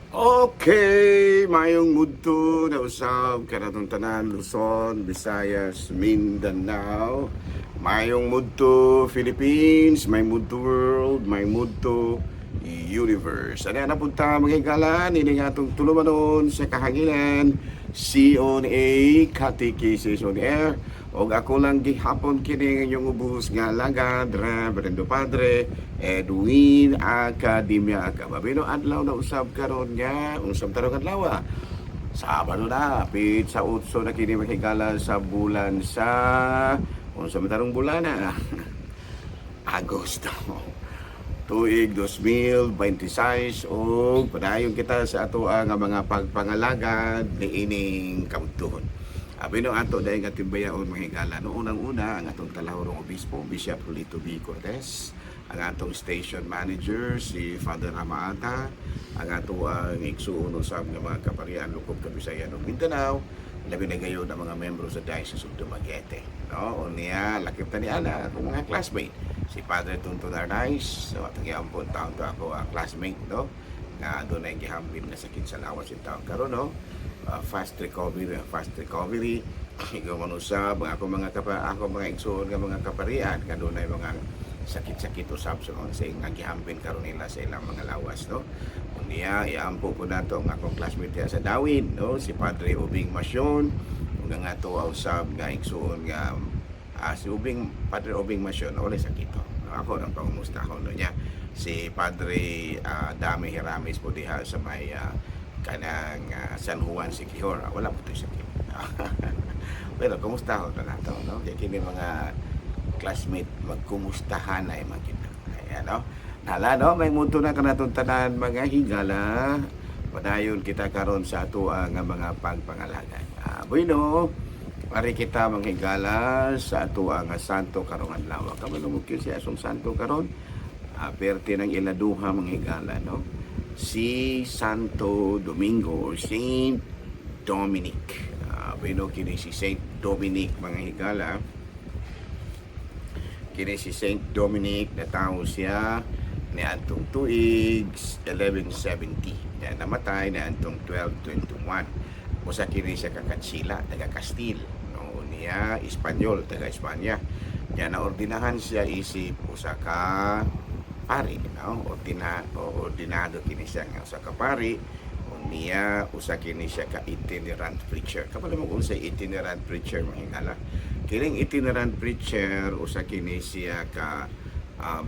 Okay, mayong mudto na usab kanatong tanan Luzon, Visayas, Mindanao. Mayong mudto Philippines, may mudto world, may mudto universe. Ano na punta mga higala, ini nga itong tulumanon sa kahanginan, CONA, Catechesis on Air. O ako lang gihapon kini inyong ubus nga lagad, Reverendo Padre Edwin Academia Kababino adlaw na usab karon nga usab tarong adlaw. Sabado na pit sa utso na kini mahigala sa bulan sa unsa man tarong bulan na Agosto. Tuig 2026 o padayon kita sa ato nga mga pagpangalagad ni ining kaudtuhon. Abino ato dahil nga timbayaon mga higala. Noong unang-una, ang atong talahorong obispo, Bishop Julito B. Cortez, ang atong station manager, si Father Ramaata, ang ato ang igsuon sa mga kaparian, Lukog, Kabisayan, o Mindanao, labi na gayon ang mga membro sa Diocese of Dumaguete. No? O niya, lakip ta ni Ana, akong mga classmate, si Padre Tuntun Arnaiz, so atong iampon taon to ako classmate, no? Na doon ay gihambin na sakit sa lawas yung taon karon, no? Fast recovery ikaw man usab ako mga igsoon nga mga kaparian nga dunay mga sakit-sakit usab sa nga gihambin karon nila sa ilang mga lawas, no. Unya iampo po nato ang akong classmate sa Dawin, no, si Padre Ubing Masyon ug nga ato usab nga igsoon nga si Padre Ubing Masyon wala sakit, no? Ako nang pangumustahon no niya si Padre Dami Hiramis po diha sa may kanang San Juan Siquijor. Wala po ito sakit. Pero kumusta ako na nato, no? Kaya kini mga classmate magkumustahan ay makita. Ayan, no? Hala, no? May muto na kanatong tanan mga higala. Padayon kita karon sa ato nga mga pagpangalagan. Bueno, pare kita mga higala sa ato nga santo karong adlaw. Kamano mo si asong santo karon? Perte ng iladuha mga higala, no? Si Santo Domingo or Saint Dominic. Bueno, kini si Saint Dominic mga higala. Kini si Saint Dominic na tao siya ni antong tuig 1170. Na namatay na antong 1221. Usa kini siya kakatsila, taga Castile. No, niya Espanyol, taga Espanya. Niya naordinahan siya isip usa ka pari, no? Ordinado kini siya nga usa ka pari, niya usa kini siya ka itinerant preacher. Kapala mo unsay itinerant preacher mga higala. Kining itinerant preacher usa kini siya ka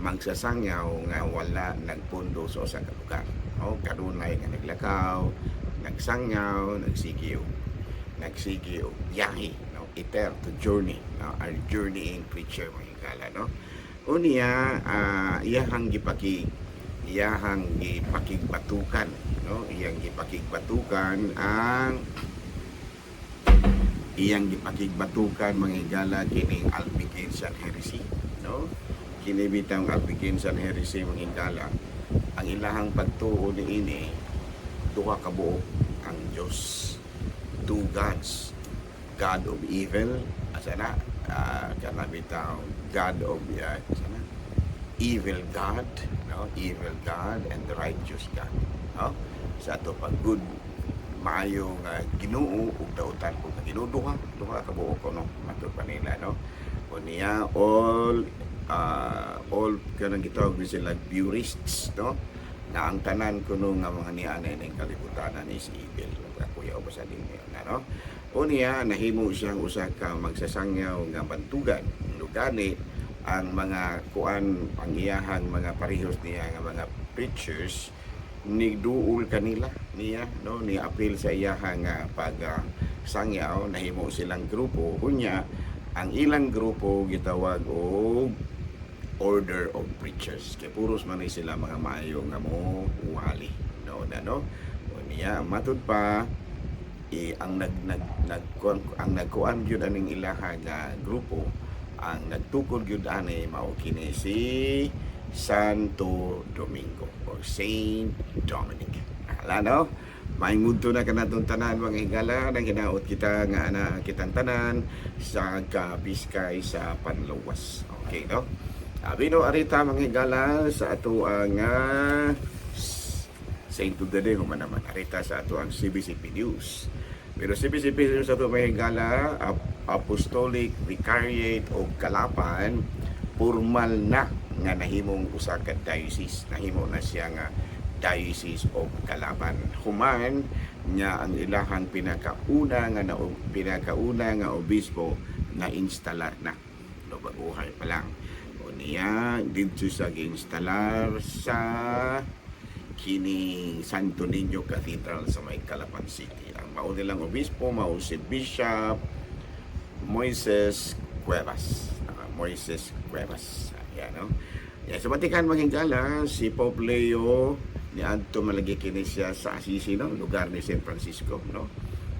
magsasangyaw nga wala nagpundo sa usa ka lugar. No? Kadunay nga naglakaw, nagsangyaw, nagsigiw, biyahe, no? Iter to journey, no? A journeying preacher mga higala, no? Unya iyahang gipakigbatukan, no, iyang gipakigbatukan mga higala kining Albigensian heresy, no. Kini bitang Albigensian heresy mga higala, ang ilahang pagtuo niini duha ka buok ang Dios, two gods, God of evil asa na kana bitaw God of evil God, no? Evil God and the righteous God, no? Sa ato pag good maayo nga Ginoo ug dautan ug Ginoo duha ka buok no matud pa nila, no? Unya all kanang gitawag ni sila purists, no? Na ang tanan kuno nga mga nianay ning kalibutan is evil. Kuya o basa din nga, no? Unya nahimo siyang usa ka magsasangyaw nga bantugan lugani ang mga kuan ang iyahang mga parehos niya nga mga preachers nigduol kanila niya, no, ni appeal sa iyahang pag sangyaw. Nahimo silang grupo unya ang ilang grupo gitawag og Order of Preachers kay puros man sila mga maayo nga mo uwali, no, no. Unya matud pa ang nagkuan gyud aning ilaha nga grupo, ang nagtukod gyud ani mao kini si Santo Domingo or Saint Dominic. Ala, no? May mundo na kanatong tanan mga higala nang hinaot kita nga ana kitang tanan sa kabiskay sa Panluwas. Okay, no? Abino arita mga higala sa ato nga Saint of the day, human naman arita sa ato ang CBCP News. Pero CBCP News ato may higala, Apostolic Vicariate o Kalapan, formal na nga nahimong usa ka diocese. Nahimo na siya nga Diocese of Kalapan. Human nya ang ilahang pinakauna nga obispo na instalar na. No, baguhay pa lang. O niya dito sa gi-instalar sa kini Santo Niño Cathedral sa may Calapan City. Ang mao nilang obispo mao si Bishop Moises Cuevas. Moises Cuevas. Ayan, no? Yan, sa Vatican maghingala, si Pope Leo ni adto malagi kini siya sa Assisi, no? Lugar ni San Francisco, no?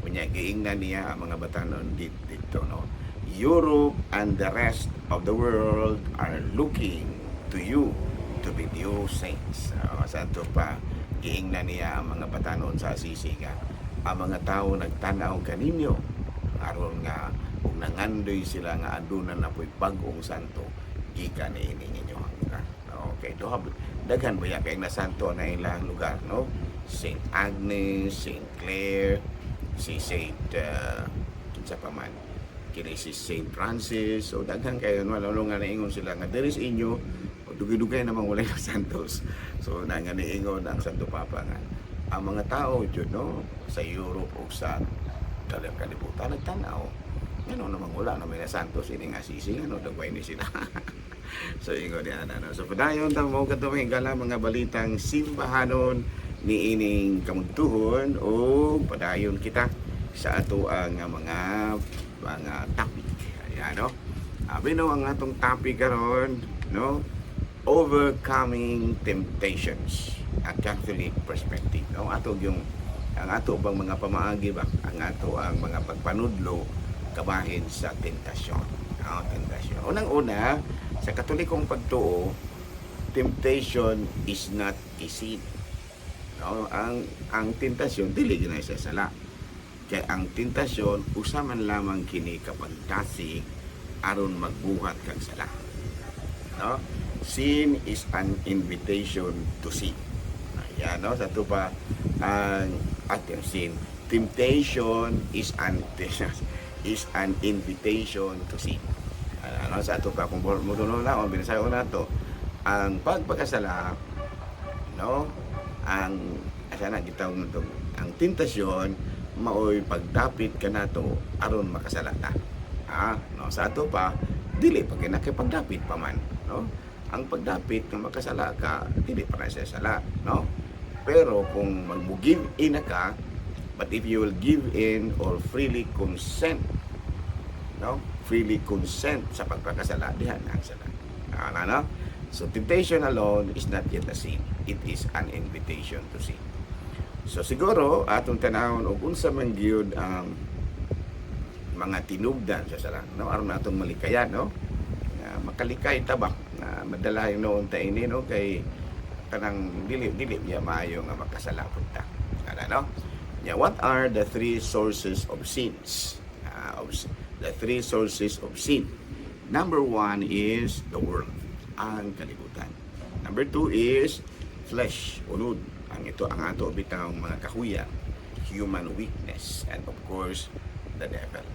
Kunya giingnan niya ang mga batanon dito, no? Europe and the rest of the world are looking to you to be new saints. Santo pa giingnan niya ang mga batanon sa Assisi nga ang mga tao nagtanaw kaninyo aron nga kung nangandoy sila nga aduna na po'y bag-ong santo gikan ni ninyo ang lugar. Okay, daghan ba yan kay na santo na ilang lugar, no? Saint Agnes, Saint Clare, si Saint sa paman kini si Saint Francis, o daghan kayo malulong nga naingon sila nga there is inyo o dugay-dugay namang wala ng santos. So na nga niingon ang Santo Papa nga ang mga tao jud, no, sa Europe o sa dalang kalibutan nagtanaw ano namang wala na may santos ini nga Assisi, ano dagway ni sila. So ingon diyan, ano. So padayon ta mo kadto hingala mga balitang simbahanon ni ining kamugtuhon o padayon kita sa ato ang mga topic. Ayan, no. Abi no ang atong topic karon, no, overcoming temptations, a Catholic perspective, no. Ang ato bang mga pamaagi ba, ang ato ang mga pagpanudlo kabahin sa tentasyon. Tentasyon. Unang-una, sa Katolikong pagtuo, temptation is not a sin. No, ang tentasyon dili gina sa sala. Kaya ang tentasyon usa man lamang kini kapantasi aron magbuhat kag sala. No? Sin is an invitation to sin. Ayan, no? Sa ito pa ang ating sin. Temptation is an invitation to sin. Ano sa ato pa kung mo na o binasayo na to ang pagpakasala, no, ang asana gitaw nito ang tentasyon maoy pagdapit ka nato aron makasala ta. No, sa ato pa dili pa kinakipagdapit pa man, no. Ang pagdapit nga makasala ka dili pa na siya sala, no. Pero kung mag-give in ka, but if you will give in or freely consent, no, freely consent sa pagpakasala, dihan ang sala. No? So temptation alone is not yet a sin. It is an invitation to sin. So siguro atong tanawon og unsa man gyud ang mga tinubdan sa sala, no, aron atong malikayan, no. Makalikay ta ba na madala noon ta ini, no, kay kanang dili ya maayo nga makasala punta. No? Yeah, what are the three sources of sins? The three sources of sin. Number one is the world, ang kalibutan. Number two is flesh, unod. Ang ato bitang mga kahuya, human weakness, and of course, the devil.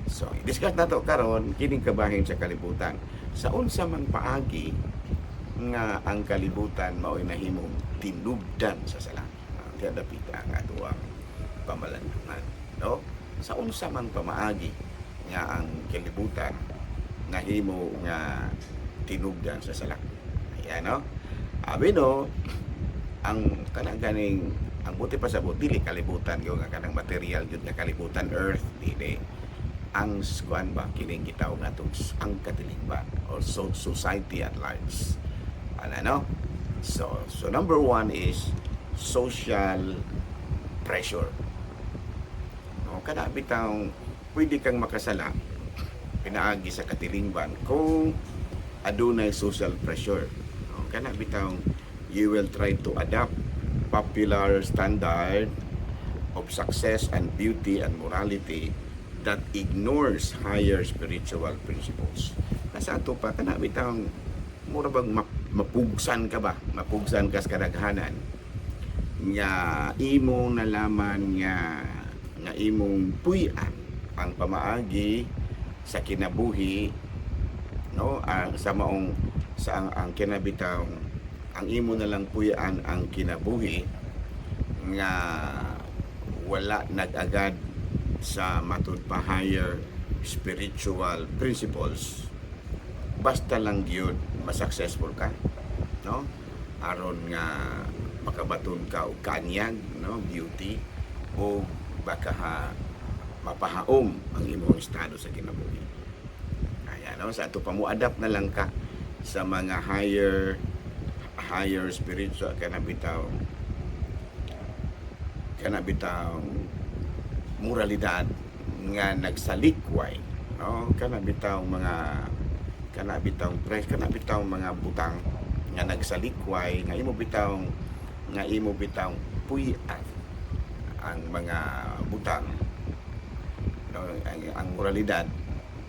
So, i-discuss na to karon kining kabahin sa kalibutan. Sa unsa man paagi nga ang kalibutan mao'y nahimong tinubdan sa sala. Kaya dapit ang ato ang pamalanungan, no? Sa unsa man pamaagi nga ang kalibutan nahimo nga tinubdan sa sala. Ayan, no? Abi no, ang kanang ganing ang buti pa sa dili kalibutan gyud nga kanang material gyud nga kalibutan earth dili. Ang skuan ba kining gitaw natong ang katilingban or society at large. No? So number one is social pressure. No, kada bitaw pwede kang makasala pinaagi sa katilingban kung adunay social pressure. No, kana bitaw you will try to adapt popular standard of success and beauty and morality that ignores higher spiritual principles. Nasa ato pa kana bitaw mura bang mapugsan ka ba? Mapugsan ka sa kadaghanan nga imong nalaman nga imong puy-an ang pamaagi sa kinabuhi, no, sa maong ang kinabitaw ang imo na lang puy-an ang kinabuhi nga wala nag-agad sa matud pa higher spiritual principles, basta lang gyud ma-successful ka, no, aron nga makabaton ka og kanyag, no, beauty, o baka mapahaom ang imong estado sa kinabuhi. Kaya no, sa ato pa mo adapt na lang ka sa mga higher spiritual kanabitaw moralidad nga nagsalikway, no, kanabitaw mga butang nga nagsalikway nga imo bitaw puy-an ang mga butang, no, ang moralidad,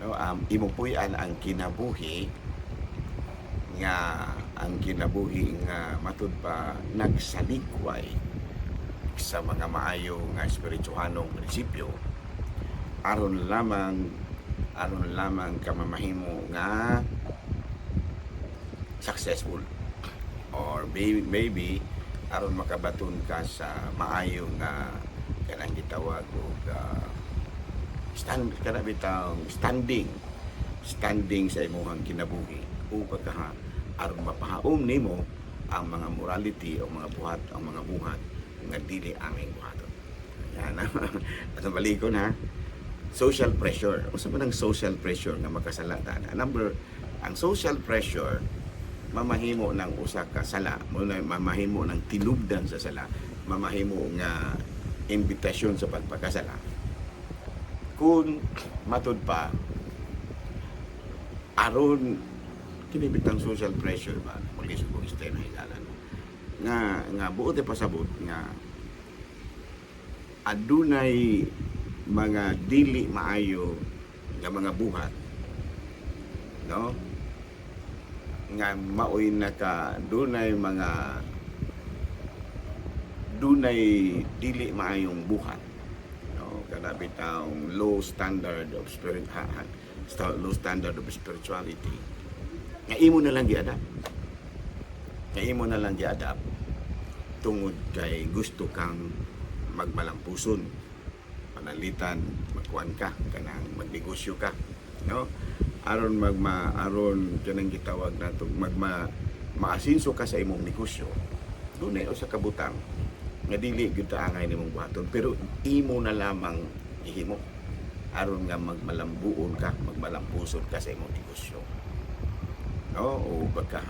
no, imo puy-an ang kinabuhi nga matud pa nagsalikway sa mga maayo nga espirituhanong prinsipyo, aron lamang ka mamahimo nga successful, or maybe aron makabaton ka sa maayo nga kanang gitawag og standing sa imong kinabuhi, o pagka aron mapahaom nimo ang mga morality o mga buhat nga dili aming buhaton. Yan na. At ang balikon ha, social pressure. Usa man ang social pressure nga makasalata na. Ang social pressure mamahimo ng usa ka sala, mamahimo ng tinubdan sa sala, mamahimo nga invitasyon sa pagpakasala. Kung matud pa aron kinibitang social pressure ba, maglisod kong stay na higalan nga buot e pasabot nga adunay mga dili maayo nga mga buhat, no, nga maoy dunay dili maayong buhat, no, kada bitang low standard of spirituality nga imo na lang gi-adapt tungod kay gusto kang magmalampuson, panalitan, magkuan ka kanang magnegosyo ka, no, aron kanang gitawag nato maasinso ka sa imong negosyo. Dunay usa ka butang nga dili gyud ta angay nimong buhaton, pero imo na lamang ihimo aron nga magmalambuon ka, magmalampuson ka sa imong negosyo, no, o baka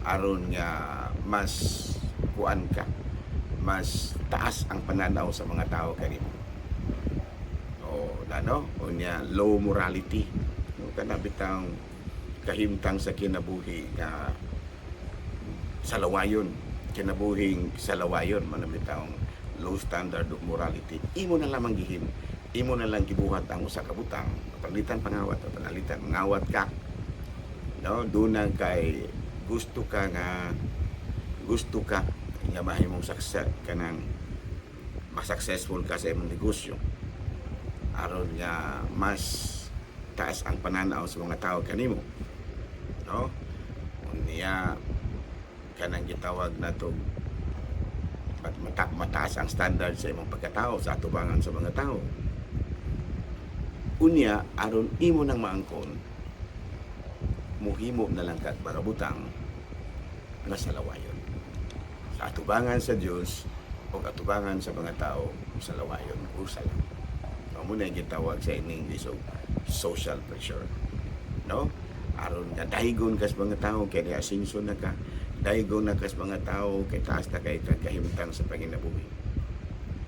aron nga mas kuan ka, mas taas ang pananaw sa mga tao kanimo, o niya low morality, no, kana bitang kahimtang sa kinabuhi nga salawayon, manabitaw low standard of morality. Imo na lamang imo na lang gibuhat ang usa ka butang, palitan pangawat o panalitan mangawat ka, no, dunang kay gusto ka nga mahimong success kanang ma-successful ka sa imong negosyo, aron nga mas taas ang pananaw sa mga tao kanimo, no, unya kanang gitawag nato mataas ang standard sa imong pagkatao sa atubangan sa mga tao. Unya aron imo nang maangkon, muhimo na lang kag barabutang nga salawayon sa atubangan sa Dios o atubangan sa mga tao, salawayon o sala. Amo na gitawag sa English og social pressure, no, aron nga dahigon kas mga tao kay asinso na ka, dahigon na kas mga tao kay taas na kay kahimtang sa panginabuhi,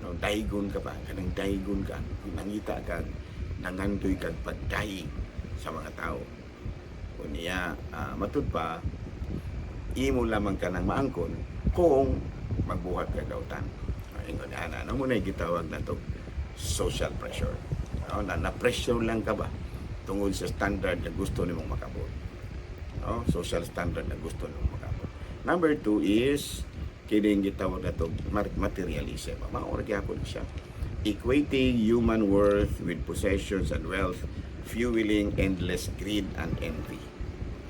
no, dahigon ka ba, kanang dahigon ka, nangita kag nangandoy kag pagdahi sa mga tao. Unya matud pa imo lamang ka nang maangkon kung magbuhat ka dautan. Ingon ana, no, mo na gitawag na to social pressure, no, na pressure lang ka ba tungod sa standard na gusto nimong makabot, no, social standard na gusto nimong makabot. Number 2 is kining gitawag nato materialism. Mao ra gyapon siya. Equating human worth with possessions and wealth, fueling endless greed and envy.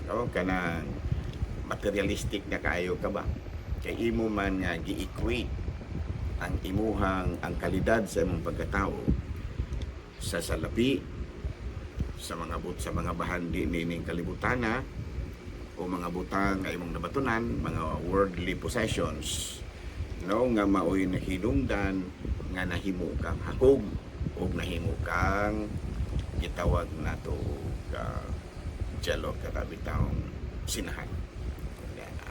O kanang materialistic na kaayo ka ba? Kay imo man nga gi-equate ang kalidad sa imong pagkatao sa salapi, sa mga bahandi nining kalibutana o mga butang nga imong nabatunan, mga worldly possessions, no, nga maoy nahinungdan nga nahimo kang hakog o nahimo kang gitawag nato ka jalog kakabitawong sinahan.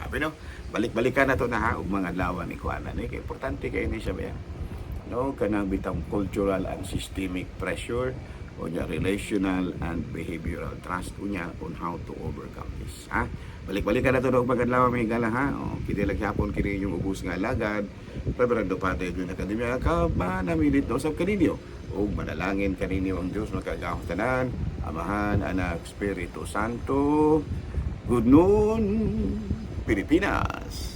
Abi no, balik-balikan na to na ha og mga lawan ni kuana ni kay importante kay ni siya ba. No, kanang bitang cultural and systemic pressure o nya relational and behavioral trust unya on how to overcome this. Ha? Balik-balikan na to og mga lawan may gala ha. O kini lang hapon kini yung ubos nga alagad. Reverendo Padre Jun Academia ka ba namilit no sa kaninyo og manalangin kaninyo ang Dios makagahom tanan, Amahan, Anak, Espiritu Santo. Good noon, Pilipinas!